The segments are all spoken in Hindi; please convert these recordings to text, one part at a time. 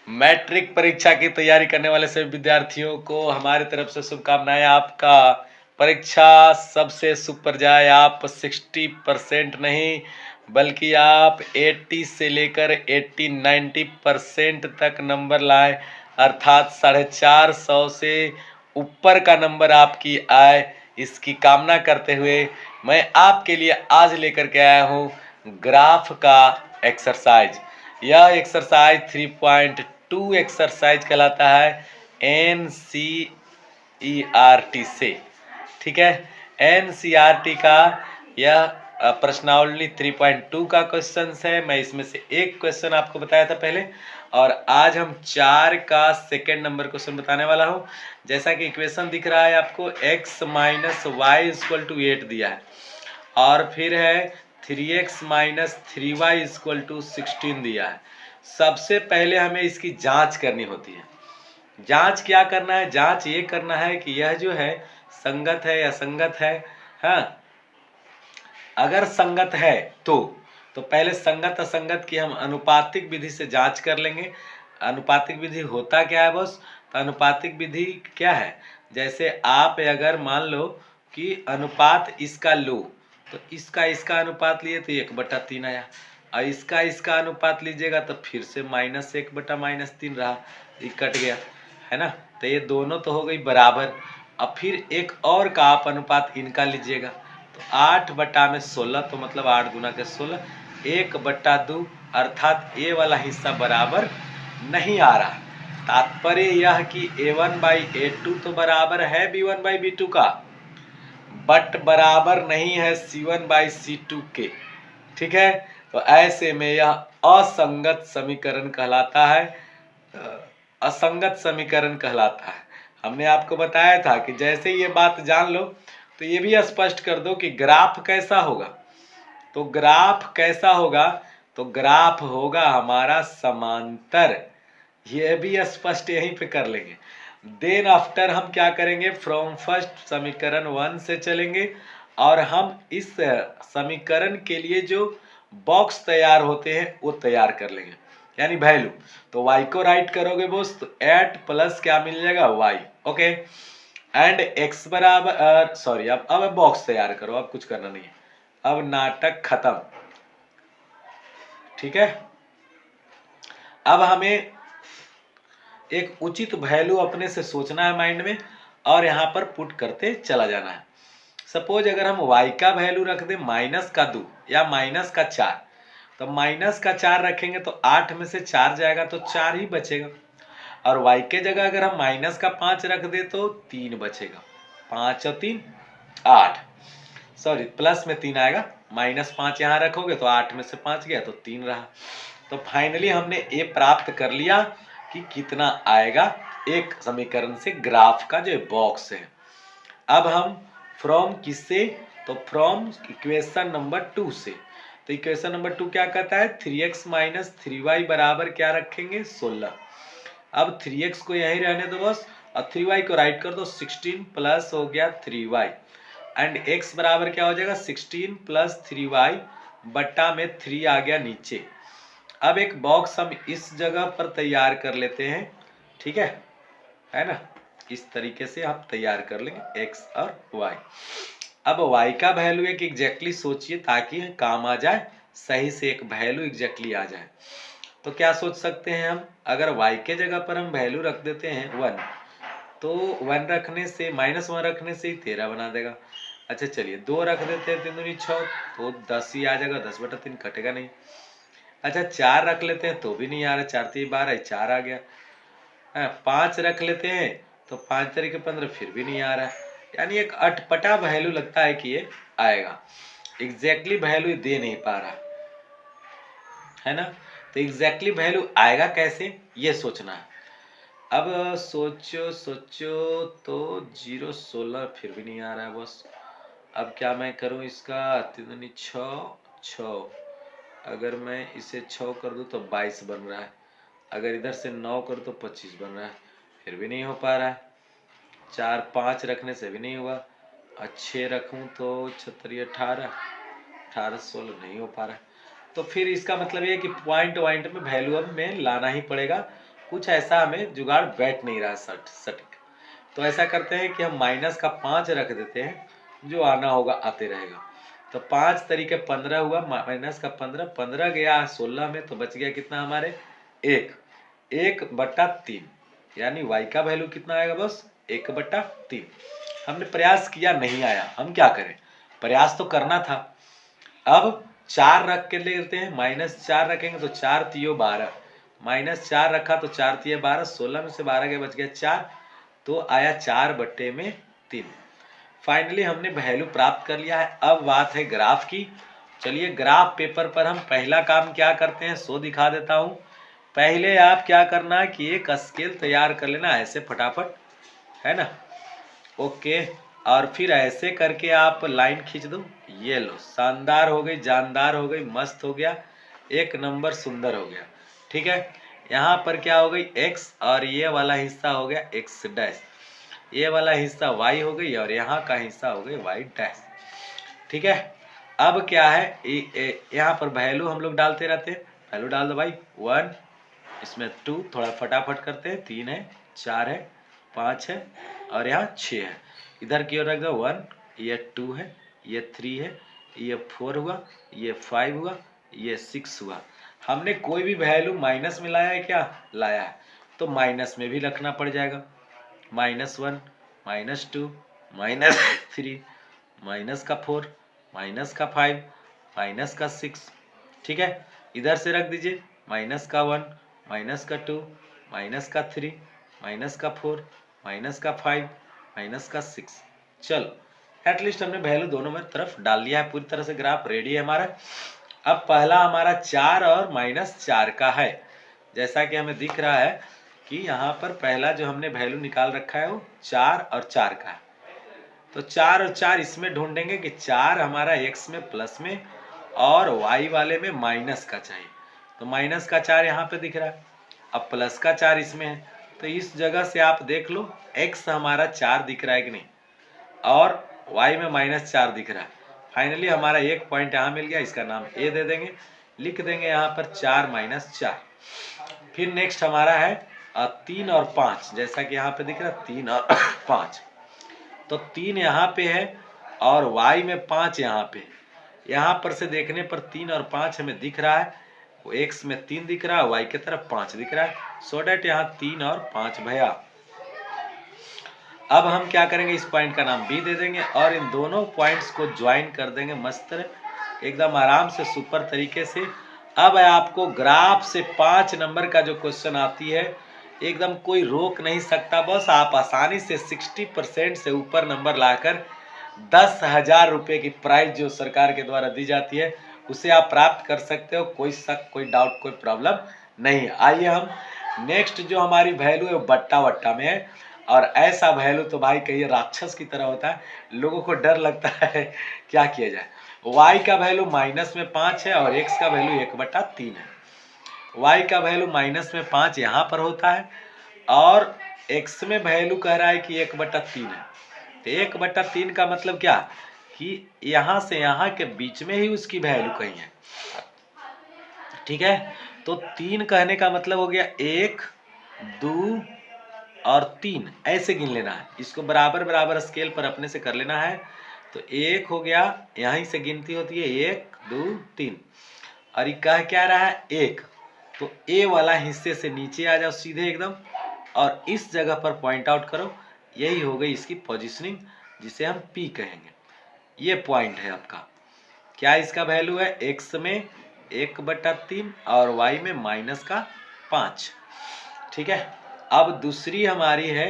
मैट्रिक परीक्षा की तैयारी करने वाले सभी विद्यार्थियों को हमारी तरफ से शुभकामनाएं। आपका परीक्षा सबसे सुपर जाए। आप 60% नहीं बल्कि आप 80 से लेकर 80-90% तक नंबर लाए, अर्थात 450 से ऊपर का नंबर आपकी आए, इसकी कामना करते हुए मैं आपके लिए आज लेकर के आया हूँ ग्राफ का एक्सरसाइज। यह एक्सरसाइज 3.2 एक्सरसाइज कहलाता है NCERT से। ठीक है, NCERT का यह प्रश्नावली 3.2 का क्वेश्चन है। मैं इसमें से एक क्वेश्चन आपको बताया था पहले, और आज हम 4 का सेकेंड नंबर क्वेश्चन बताने वाला हूँ। जैसा कि इक्वेशन दिख रहा है आपको, x - y = 8 दिया है, और फिर है 3x - 3y = 16 दिया है। सबसे पहले हमें इसकी जांच करनी होती है। जांच क्या करना है? जांच ये करना है कि यह जो है संगत है या असंगत है। हाँ, अगर संगत है तो पहले संगत असंगत की हम अनुपातिक विधि से जांच कर लेंगे। अनुपातिक विधि होता क्या है बॉस? तो अनुपातिक विधि क्या है, जैसे आप अगर मान लो कि अनुपात इसका लो, तो इसका अनुपात लिए तो 1/3 आया, और इसका अनुपात लीजिएगा तो फिर से -1/-3 रहा, ये कट गया है ना। तो ये दोनों तो हो गई बराबर। अब फिर एक और का आप अनुपात इनका लीजिएगा, तो 8/16, तो मतलब 8 गुना के 16, 1/2, अर्थात ए वाला हिस्सा बराबर नहीं आ रहा। तात्पर्य यह कि A1/A2 तो बराबर है B1/B2 का, बट बराबर नहीं है C1/C2 के। ठीक है, तो ऐसे में यह असंगत समीकरण कहलाता है। असंगत समीकरण कहलाता है। हमने आपको बताया था कि जैसे ये बात जान लो तो ये भी स्पष्ट कर दो कि ग्राफ कैसा होगा। तो ग्राफ कैसा होगा? तो ग्राफ होगा हमारा समांतर। यह भी स्पष्ट यहीं पे कर लेंगे। देन आफ्टर हम क्या करेंगे? फ्रॉम फर्स्ट समीकरण 1 से चलेंगे, और हम इस समीकरण के लिए जो बॉक्स तैयार होते हैं वो तैयार कर लेंगे, यानी वैल्यू। तो y को राइट करोगे बोस, तो 8 प्लस क्या मिल जाएगा? y। ओके, एंड x बराबर सॉरी, अब बॉक्स तैयार करो, अब कुछ करना नहीं है, अब नाटक खत्म। ठीक है, अब हमें एक उचित वैल्यू अपने से सोचना है माइंड में, और यहाँ पर पुट करते चला जाना है। सपोज अगर हम y का वैल्यू रख दें -2 या -4, तो -4 रखेंगे तो 8 में से 4 जाएगा तो 4 ही बचेगा, और y के जगह अगर हम -5 रख दे तो 3 बचेगा। 5 और 3 8, सॉरी प्लस में 3 आएगा, -5 यहाँ रखोगे तो 8 में से 5 गया तो 3 रहा। तो फाइनली हमने ये प्राप्त कर लिया कि कितना आएगा एक समीकरण से ग्राफ का जो बॉक्स है। अब हम फ्रॉम किससे? तो फ्रॉम इक्वेशन नंबर 2 से। तो इक्वेशन नंबर 2 क्या कहता है? 3x - 3y बराबर क्या रखेंगे? 16। अब 3x को यही रहने दो बस, और 3y को राइट कर दो। 16 प्लस हो गया 3y, एंड x बराबर क्या हो जाएगा? 16 प्लस 3y बट्टा में 3 आ गया नीचे। अब एक बॉक्स हम इस जगह पर तैयार कर लेते हैं। ठीक है ना, इस तरीके से आप तैयार कर लेंगे x और y। अब y का वैल्यू एक एग्जैक्टली सोचिए ताकि काम आ जाए, सही से एक वैल्यू एग्जैक्टली आ जाए। तो क्या सोच सकते हैं हम? अगर y के जगह पर हम वैल्यू रख देते हैं 1, तो 1 रखने से -1 रखने से ही 13 बना देगा। अच्छा चलिए 2 रख देते हैं, 3 दूनी 6, तो 10 ही आ जाएगा, 10/3 कटेगा नहीं। अच्छा 4 रख लेते हैं तो भी नहीं आ रहा, 4 3 12, 4 आ गया। 5 रख लेते हैं तो 5 3 15, फिर भी नहीं आ रहा है। यानी एक अटपटा वैल्यू लगता है कि ये आएगा, एग्जैक्टली वैल्यू दे नहीं पा रहा है ना। तो एग्जैक्टली वैल्यू आएगा कैसे, ये सोचना है। अब सोचो तो 0 16 फिर भी नहीं आ रहा है बस। अब क्या मैं करूं इसका? 3 दूनी 6, अगर मैं इसे 6 कर दूं तो 22 बन रहा है, अगर इधर से 9 कर तो 25 बन रहा है, फिर भी नहीं हो पा रहा है। 4 5 रखने से भी नहीं हुआ, और 6 रखूं तो 6 18, 18 16 नहीं हो पा रहा है। तो फिर इसका मतलब ये है कि पॉइंट में वैल्यू अब में लाना ही पड़ेगा, कुछ ऐसा हमें जुगाड़ बैठ नहीं रहा सटीक। तो ऐसा करते हैं कि हम माइनस का 5 रख देते हैं, जो आना होगा आते रहेगा। तो 5 तरीके 15 हुआ, माइनस का 15, 15 गया 16 में, तो बच गया कितना हमारे 1/3, यानी y का वैल्यू कितना आएगा बस 1/3। हमने प्रयास किया नहीं आया, हम क्या करें, प्रयास तो करना था। अब 4 रख के लेते हैं, -4 रखेंगे तो 4 3 12, -4 रखा तो 4 3 12, 16 में से 12 के बच गया 4, तो आया 4/3। फाइनली हमने वैल्यू प्राप्त कर लिया है। अब बात है ग्राफ की। चलिए ग्राफ पेपर पर हम पहला काम क्या करते हैं सो दिखा देता हूँ। पहले आप क्या करना है कि एक स्केल तैयार कर लेना ऐसे फटाफट, है ना, ओके। और फिर ऐसे करके आप लाइन खींच दो, ये लो, शानदार हो गई, जानदार हो गई, मस्त हो गया, एक नंबर सुंदर हो गया। ठीक है, यहाँ पर क्या हो गई x, और ये वाला हिस्सा हो गया x डैश, ये वाला हिस्सा y हो गई, और यहाँ का हिस्सा हो गई y डैश। ठीक है, अब क्या है, यहाँ पर वैल्यू हम लोग डालते रहते हैं, वैल्यू डाल दो भाई, 1, इसमें 2, थोड़ा फटाफट करते हैं, 3 है, 4 है, 5 है, और यहाँ 6 है। इधर की ओर रख दो 1, ये 2 है, ये 3 है, ये 4 हुआ, ये 5 हुआ, ये 6 हुआ। हमने कोई भी वैल्यू माइनस में लाया है क्या, लाया है, तो माइनस में भी रखना पड़ जाएगा, -1, -2, -3, -4, -5, -6। ठीक है, इधर से रख दीजिए -1, -2, -3, -4, -5, चलो एटलीस्ट हमने वैल्यू दोनों में तरफ डाल लिया है, पूरी तरह से ग्राफ रेडी है हमारा। अब पहला हमारा 4 और -4 का है, जैसा कि हमें दिख रहा है कि यहाँ पर पहला जो हमने वैल्यू निकाल रखा है वो 4 और 4 का है। तो 4 और 4 इसमें ढूंढेंगे कि 4 हमारा x में प्लस में और y वाले में माइनस का चाहिए, तो माइनस का 4 यहाँ पे दिख रहा है, अब प्लस का 4 इसमें है, तो इस जगह से आप देख लो x हमारा 4 दिख रहा है कि नहीं, और y में -4 दिख रहा है। फाइनली हमारा एक पॉइंट यहाँ मिल गया, इसका नाम a दे देंगे, लिख देंगे यहाँ पर 4 - 4। फिर नेक्स्ट हमारा है 3 और 5, जैसा कि यहाँ पे दिख रहा है 3 और 5, तो 3 यहाँ पे है और y में 5 यहाँ पे, यहाँ पर से देखने पर 3 और 5 हमें दिख रहा है, वो x में 3 दिख रहा है, y की तरफ 5 दिख रहा है, सो डैट यहाँ 3 और 5 भैया। अब हम क्या करेंगे, इस पॉइंट का नाम B दे देंगे और इन दोनों पॉइंट्स को ज्वाइन कर देंगे मस्त एकदम आराम से सुपर तरीके से। अब आपको ग्राफ से 5 नंबर का जो क्वेश्चन आती है एकदम कोई रोक नहीं सकता, बस आप आसानी से 60% से ऊपर नंबर लाकर 10,000 रुपये की प्राइज जो सरकार के द्वारा दी जाती है उसे आप प्राप्त कर सकते हो, कोई शक, कोई डाउट, कोई प्रॉब्लम नहीं। आइए हम नेक्स्ट जो हमारी वैल्यू है वो बट्टा वट्टा में है, और ऐसा वैल्यू तो भाई कहिए राक्षस की तरह होता है, लोगों को डर लगता है, क्या किया जाए। y का वैल्यू माइनस में 5 है और x का वैल्यू 1/3 है। y का वैल्यू माइनस में 5 यहाँ पर होता है और x में वैल्यू कह रहा है कि 1/3 है, तो 1/3 का मतलब क्या कि यहाँ से यहाँ के बीच में ही उसकी वैल्यू कहीं है। ठीक है, तो 3 कहने का मतलब हो गया 1, 2 और 3, ऐसे गिन लेना है, इसको बराबर बराबर स्केल पर अपने से कर लेना है। तो 1 हो गया, यहीं से गिनती होती है 1, 2, 3, और ये कह क्या रहा है 1, तो ए वाला हिस्से से नीचे आ जाओ सीधे एकदम और इस जगह पर पॉइंट आउट करो, यही हो गई इसकी पोजीशनिंग जिसे हम P कहेंगे। ये पॉइंट है आपका, क्या इसका वैल्यू है x में 1/3 और y में -5। ठीक है, अब दूसरी हमारी है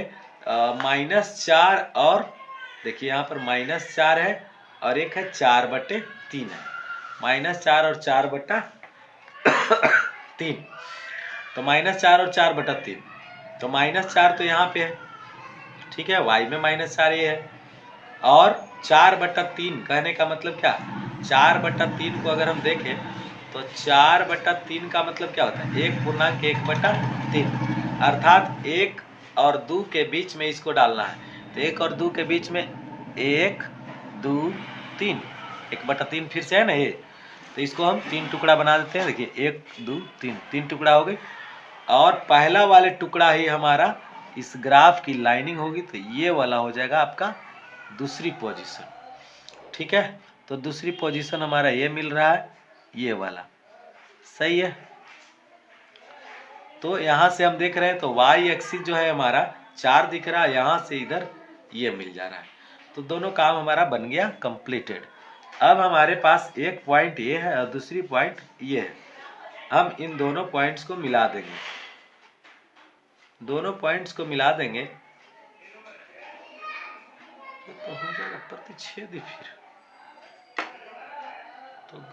-4 और देखिए यहाँ पर -4 है और एक है 4/3 है, -4 और 4/3, तो -4 और 4/3, तो -4 तो यहाँ पे है, ठीक है, y में -4 ये है, और 4/3 कहने का मतलब क्या, 4/3 को अगर हम देखें तो 4/3 का मतलब क्या होता है 1/1/3, अर्थात 1 और 2 के बीच में इसको डालना है, तो 1 और 2 के बीच में 1, 2, 3, 1/3 फिर से है ना ये, तो इसको हम 3 टुकड़ा बना देते हैं। देखिए 1, 2, 3, 3 टुकड़ा हो गई, और पहला वाले टुकड़ा ही हमारा इस ग्राफ की लाइनिंग होगी, तो ये वाला हो जाएगा आपका दूसरी पोजीशन। ठीक है, तो दूसरी पोजीशन हमारा ये मिल रहा है, ये वाला सही है। तो यहाँ से हम देख रहे हैं तो y एक्सिस जो है हमारा 4 दिख रहा है, यहाँ से इधर ये मिल जा रहा है। तो दोनों काम हमारा बन गया कंप्लीटेड। अब हमारे पास एक पॉइंट ये है और दूसरी पॉइंट ये है। हम इन दोनों पॉइंट्स को मिला देंगे, दोनों पॉइंट्स को मिला देंगे तो हो जाएगा प्रतिच्छेद फिर तो